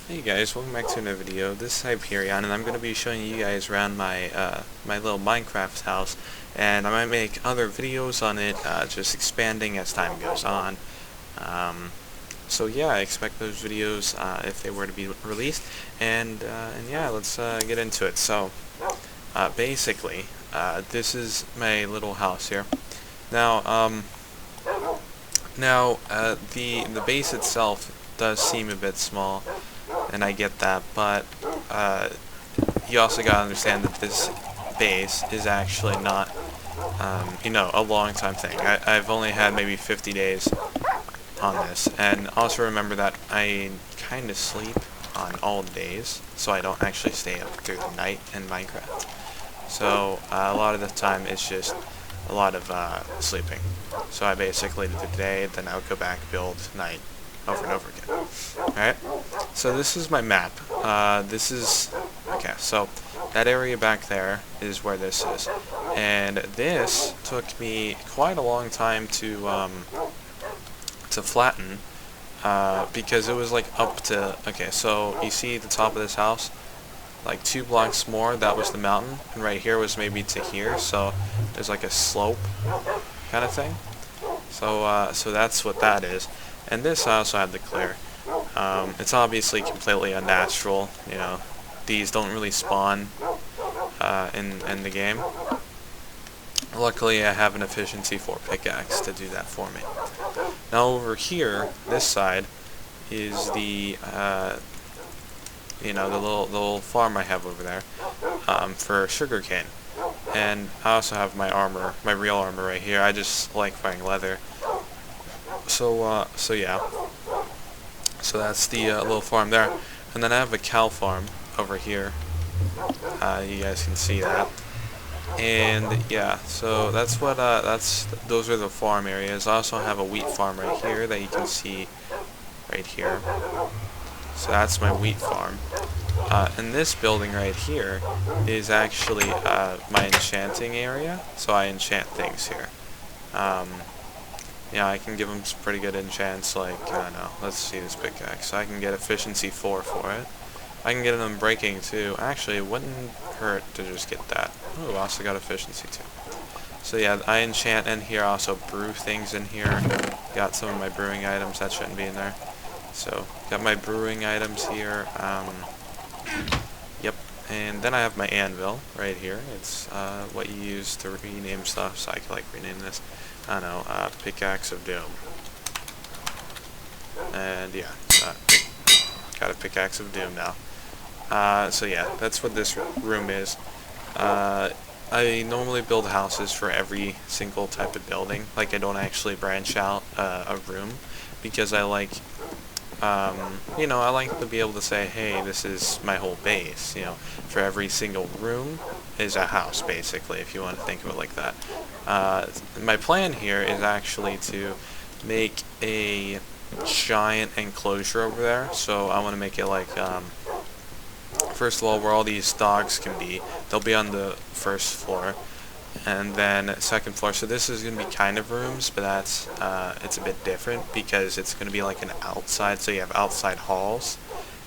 Hey guys, welcome back to another video. This is Hyperion, and I'm going to be showing you guys around my my little Minecraft house, and I might make other videos on it, just expanding as time goes on. So yeah, I expect those videos if they were to be released, and yeah, let's get into it. So basically, this is my little house here. Now, the base itself does seem a bit small, and I get that, but you also gotta understand that this base is actually not, a long time thing. I've only had maybe 50 days on this, and also remember that I kind of sleep on all days, so I don't actually stay up through the night in Minecraft. So a lot of the time it's just a lot of sleeping. So I basically do the day, then I would go back, build, night, over and over again. Alright, so this is my map. Okay, so that area back there is where this is. And this took me quite a long time to flatten, because it was like up to, okay, so you see the top of this house? Like 2 blocks more, that was the mountain, and right here was maybe to here, so there's like a slope kind of thing. So, so that's what that is. And this I also had to clear. It's obviously completely unnatural, you know. These don't really spawn in the game. Luckily I have an efficiency 4 pickaxe to do that for me. Now over here, this side, is the the little farm I have over there, for sugarcane. And I also have my armor, my real armor right here. I just like wearing leather. So yeah. So that's the little farm there. And then I have a cow farm over here. You guys can see that. And yeah, so that's what those are the farm areas. I also have a wheat farm right here that you can see right here. So that's my wheat farm. And this building right here is actually my enchanting area, so I enchant things here. Yeah, I can give them some pretty good enchants, like, I don't know, let's see this pickaxe. I can get efficiency 4 for it. I can get them breaking too. Actually, it wouldn't hurt to just get that. Oh, I also got efficiency 2. So yeah, I enchant in here, I also brew things in here. Got some of my brewing items, that shouldn't be in there. So, got my brewing items here, yep, and then I have my anvil right here. It's what you use to rename stuff, so I can like rename this, I don't know, Pickaxe of Doom. And yeah, got a Pickaxe of Doom now. So yeah, that's what this room is. I normally build houses for every single type of building. Like, I don't actually branch out a room, because I like, I like to be able to say, hey, this is my whole base, for every single room is a house, basically, if you want to think of it like that. My plan here is actually to make a giant enclosure over there, so I want to make it like, first of all, where all these dogs can be, they'll be on the first floor. And then second floor, so this is going to be kind of rooms, but that's, it's a bit different, because it's going to be like an outside, so you have outside halls,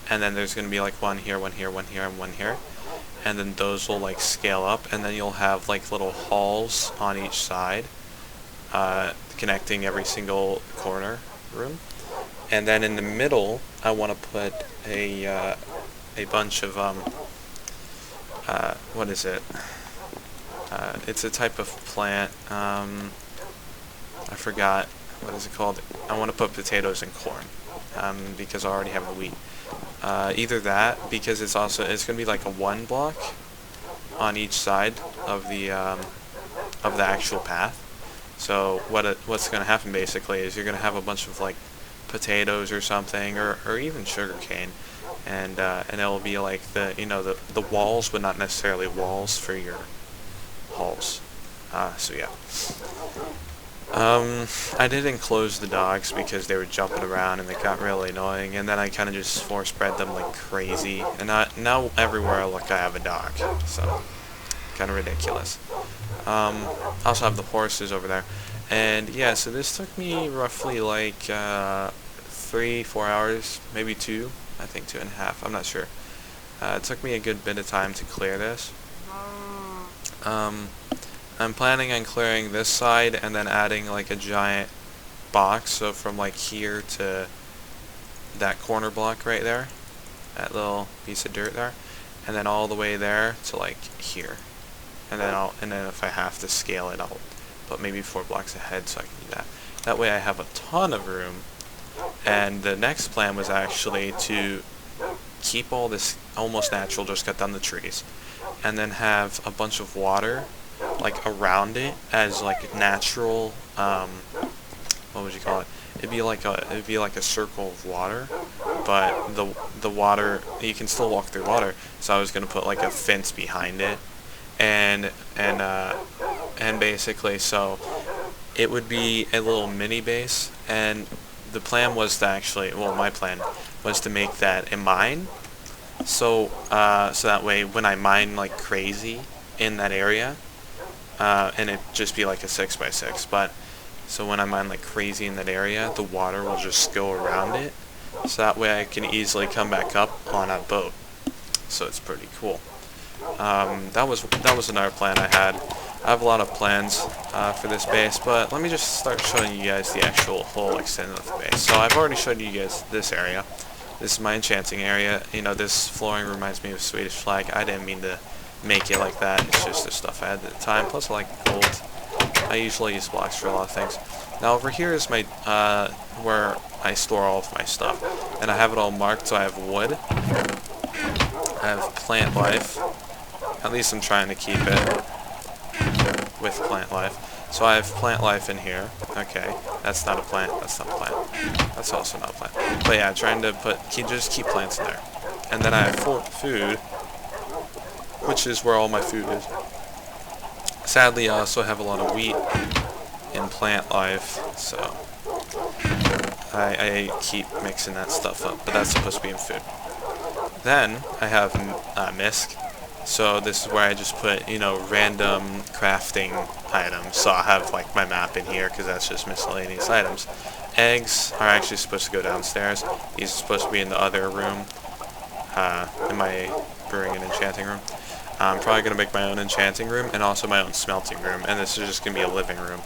and then there's going to be like one here, one here, one here, and one here, and then those will like scale up, and then you'll have like little halls on each side, connecting every single corner room. And then in the middle, I want to put a bunch of, what is it? It's a type of plant, I forgot, what is it called? I want to put potatoes and corn, because I already have the wheat. Either that, because it's going to be like a 1 block on each side of the actual path. So what's going to happen basically is you're going to have a bunch of like potatoes or something, or even sugarcane, and it'll be like the walls, but not necessarily walls for your halls. So yeah. I did enclose the dogs because they were jumping around and they got really annoying, and then I kind of just force bred them like crazy, and now everywhere I look I have a dog, so kind of ridiculous. I also have the horses over there, and yeah, so this took me roughly like 3-4 hours, maybe 2, I think 2.5. I'm not sure. It took me a good bit of time to clear this. I'm planning on clearing this side and then adding like a giant box, so from like here to that corner block right there, that little piece of dirt there, and then all the way there to like here, and then if I have to scale it, I'll put maybe 4 blocks ahead so I can do that. That way I have a ton of room. And the next plan was actually to keep all this almost natural, just cut down the trees, and then have a bunch of water like around it as like natural, what would you call it? It'd be like a circle of water, but the water, you can still walk through water. So I was gonna put like a fence behind it, and basically so it would be a little mini base. And the plan was to actually, well, my plan was to make that a mine. So so that way when I mine like crazy in that area, and it just be like a 6x6, but so when I mine like crazy in that area, the water will just go around it, so that way I can easily come back up on a boat. So it's pretty cool. That was another plan I had. I have a lot of plans for this base, but let me just start showing you guys the actual whole extent of the base. So I've already showed you guys this area. This is my enchanting area. You know, this flooring reminds me of Swedish flag. I didn't mean to make it like that. It's just the stuff I had at the time. Plus I like gold. I usually use blocks for a lot of things. Now over here is my where I store all of my stuff, and I have it all marked. So I have wood. I have plant life. At least I'm trying to keep it with plant life. So I have plant life in here. Okay, that's not a plant. That's not a plant. That's also not a plant. But yeah, I'm trying to just keep plants in there. And then I have food, which is where all my food is. Sadly, I also have a lot of wheat in plant life, so I keep mixing that stuff up. But that's supposed to be in food. Then I have misc. So this is where I just put, you know, random crafting items. So I have like my map in here because that's just miscellaneous items. Eggs are actually supposed to go downstairs. These are supposed to be in the other room, in my brewing and enchanting room. I'm probably going to make my own enchanting room and also my own smelting room. And this is just going to be a living room.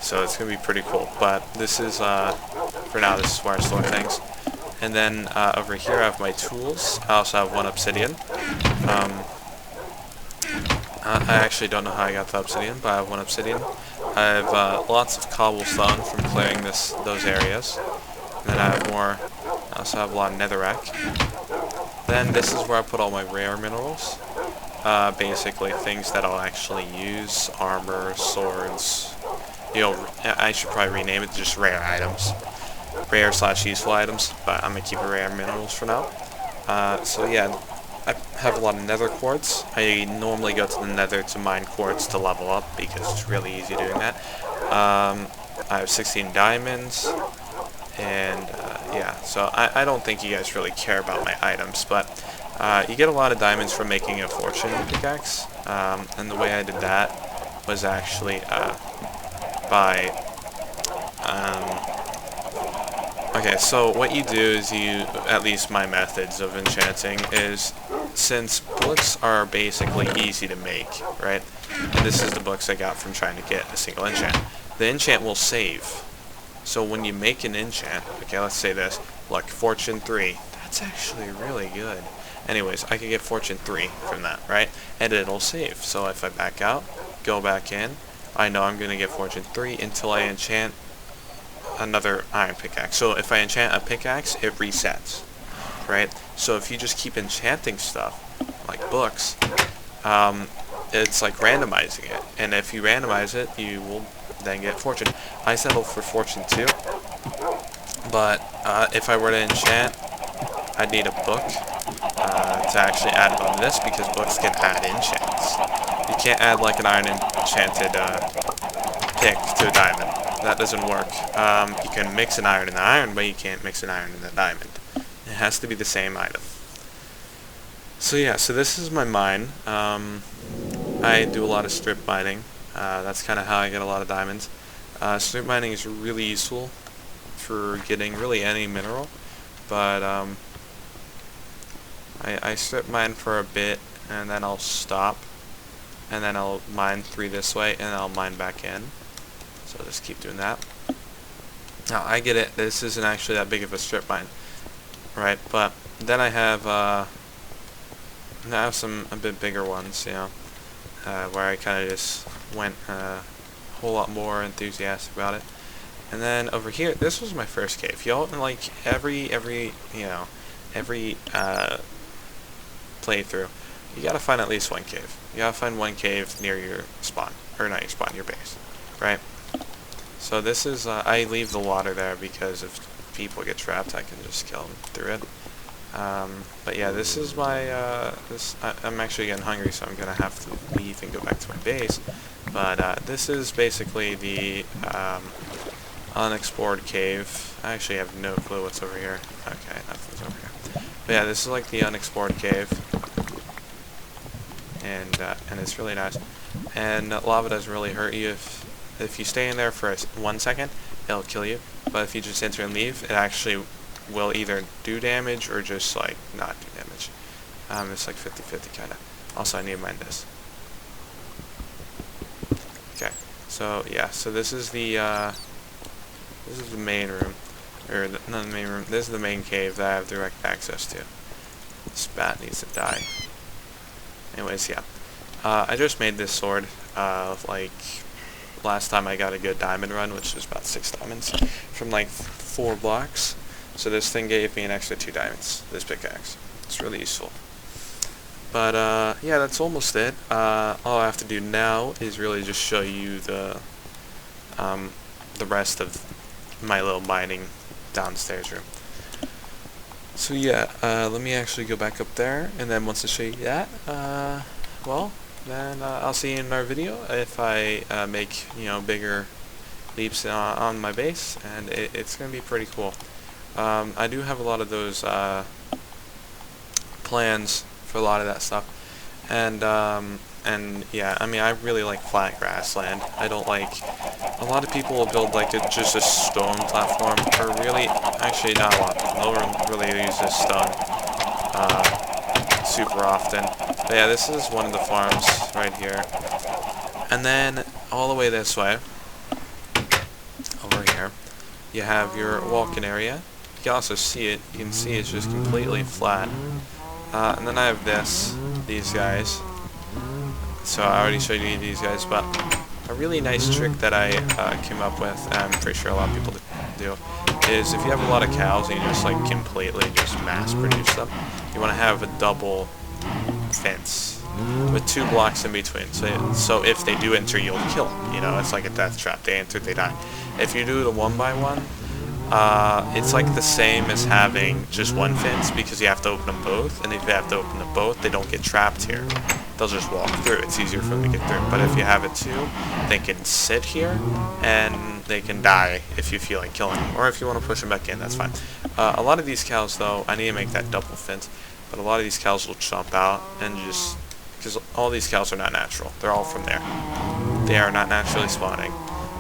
So it's going to be pretty cool. But this is, for now, this is where I store things. And then over here I have my tools. I also have 1 obsidian. I actually don't know how I got the obsidian, but I have 1 obsidian. I have lots of cobblestone from clearing those areas. And then I have more. I also have a lot of netherrack. Then this is where I put all my rare minerals. Basically things that I'll actually use. Armor, swords. You know, I should probably rename it just rare items. Rare/useful items, but I'm going to keep it rare minerals for now. So yeah, I have a lot of nether quartz. I normally go to the nether to mine quartz to level up because it's really easy doing that. I have 16 diamonds, and yeah, so I don't think you guys really care about my items, but you get a lot of diamonds from making a fortune pickaxe, and the way I did that was actually by... Okay, so what you do is at least my methods of enchanting is, since books are basically easy to make, right? And this is the books I got from trying to get a single enchant. The enchant will save. So when you make an enchant, okay, let's say this, look, Fortune 3, that's actually really good. Anyways, I can get Fortune 3 from that, right? And it'll save. So if I back out, go back in, I know I'm going to get Fortune 3 until I enchant another iron pickaxe. So if I enchant a pickaxe, it resets, right? So if you just keep enchanting stuff, like books, it's like randomizing it. And if you randomize it, you will then get fortune. I settled for fortune 2, but if I were to enchant, I'd need a book to actually add on this, because books can add enchants. You can't add like an iron enchanted pick to a diamond. That doesn't work. You can mix an iron in the iron, but you can't mix an iron in the diamond. It has to be the same item. So yeah, so this is my mine. I do a lot of strip mining. That's kind of how I get a lot of diamonds. Strip mining is really useful for getting really any mineral, but I strip mine for a bit, and then I'll stop, and then I'll mine 3 this way, and I'll mine back in. So just keep doing that. Now, I get it, this isn't actually that big of a strip mine, right? But then I have some a bit bigger ones, you know, where I kind of just went a whole lot more enthusiastic about it. And then over here, this was my first cave. Y'all, like, every playthrough, you gotta find at least one cave. You gotta find one cave near your spawn, or not your spawn, your base, right? So this is, I leave the water there because if people get trapped, I can just kill them through it. But yeah, this is my, I'm actually getting hungry, so I'm gonna have to leave and go back to my base. But this is basically the unexplored cave. I actually have no clue what's over here. Okay, nothing's over here. But yeah, this is like the unexplored cave, and it's really nice. And lava doesn't really hurt you if you stay in there for 1 second, it'll kill you. But if you just enter and leave, it actually will either do damage or just like not do damage. It's like 50-50 kind of. Also, I need to mine this. Okay, so yeah, so this is the main room, or not the main room. This is the main cave that I have direct access to. This bat needs to die. Anyways, yeah, I just made this sword. Like last time I got a good diamond run, which was about 6 diamonds from like 4 blocks. So this thing gave me an extra 2 diamonds. This pickaxe. It's really useful. But yeah, that's almost it. All I have to do now is really just show you the rest of my little mining downstairs room. So yeah, let me actually go back up there, and then once I show you that, well, then I'll see you in our video if I make, you know, bigger leaps on my base, and it's gonna be pretty cool. I do have a lot of those plans for a lot of that stuff, and yeah, I mean, I really like flat grassland. I don't like, a lot of people will build like just a stone platform, or really, actually not a lot of people, no one really uses stone super often. But yeah, this is one of the farms right here, and then all the way this way, over here, you have your walk-in area. You can also see it, you can see it's just completely flat. And then I have these guys. So I already showed you these guys, but a really nice trick that I came up with, and I'm pretty sure a lot of people do, is if you have a lot of cows and you just like completely just mass produce them, you want to have a double fence with 2 blocks in between. So if they do enter, you'll kill them. You know, it's like a death trap. They enter, they die. If you do it 1 by 1, it's like the same as having just 1 fence, because you have to open them both, and if you have to open them both, they don't get trapped here. They'll just walk through. It's easier for them to get through. But if you have it 2, they can sit here, and they can die if you feel like killing them. Or if you want to push them back in, that's fine. A lot of these cows, though, I need to make that double fence, but a lot of these cows will jump out and just, because all these cows are not natural. They're all from there. They are not naturally spawning.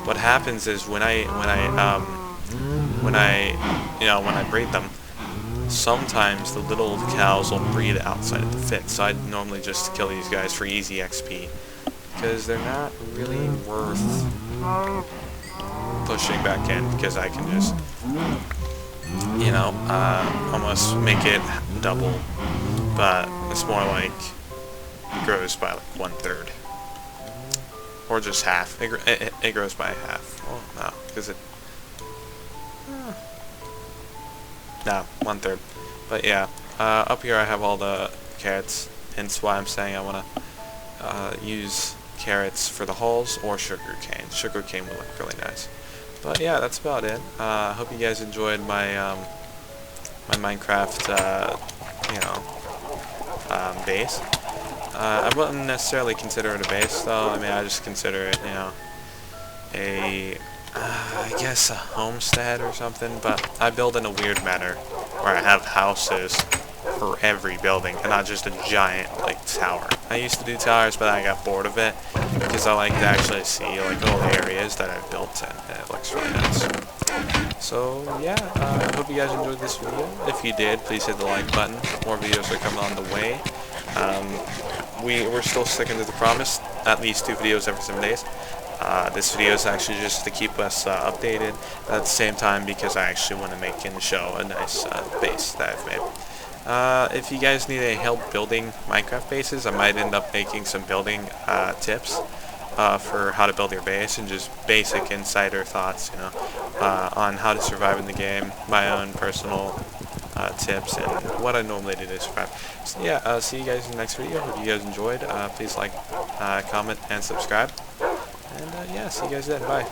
What happens is when I breed them, sometimes the little cows will breed outside of the fence. So I'd normally just kill these guys for easy XP, because they're not really worth pushing back in, because I can just, you know, almost make it double, but it's more like it grows by like 1/3. Or just half. It grows by half. Oh, no, because it... No, 1/3. But yeah, up here I have all the carrots, and that's why I'm saying I want to use carrots for the hulls or sugarcane. Sugarcane will look really nice. But yeah, that's about it. I hope you guys enjoyed my my Minecraft, base. I wouldn't necessarily consider it a base, though. I mean, I just consider it, you know, I guess a homestead or something, but I build in a weird manner where I have houses for every building and not just a giant, like, tower. I used to do towers, but I got bored of it because I like to actually see, like, all the areas that I've built, and it looks really nice. So yeah, I hope you guys enjoyed this video. If you did, please hit the like button. More videos are coming on the way. We're still sticking to the promise, at least 2 videos every 7 days. This video is actually just to keep us updated at the same time, because I actually want to make in the show a nice base that I've made. If you guys need any help building Minecraft bases, I might end up making some building tips for how to build your base, and just basic insider thoughts, on how to survive in the game, my own personal tips, and what I normally do to survive. So yeah, see you guys in the next video. Hope you guys enjoyed. Please like, comment, and subscribe. And yeah, see you guys then. Bye.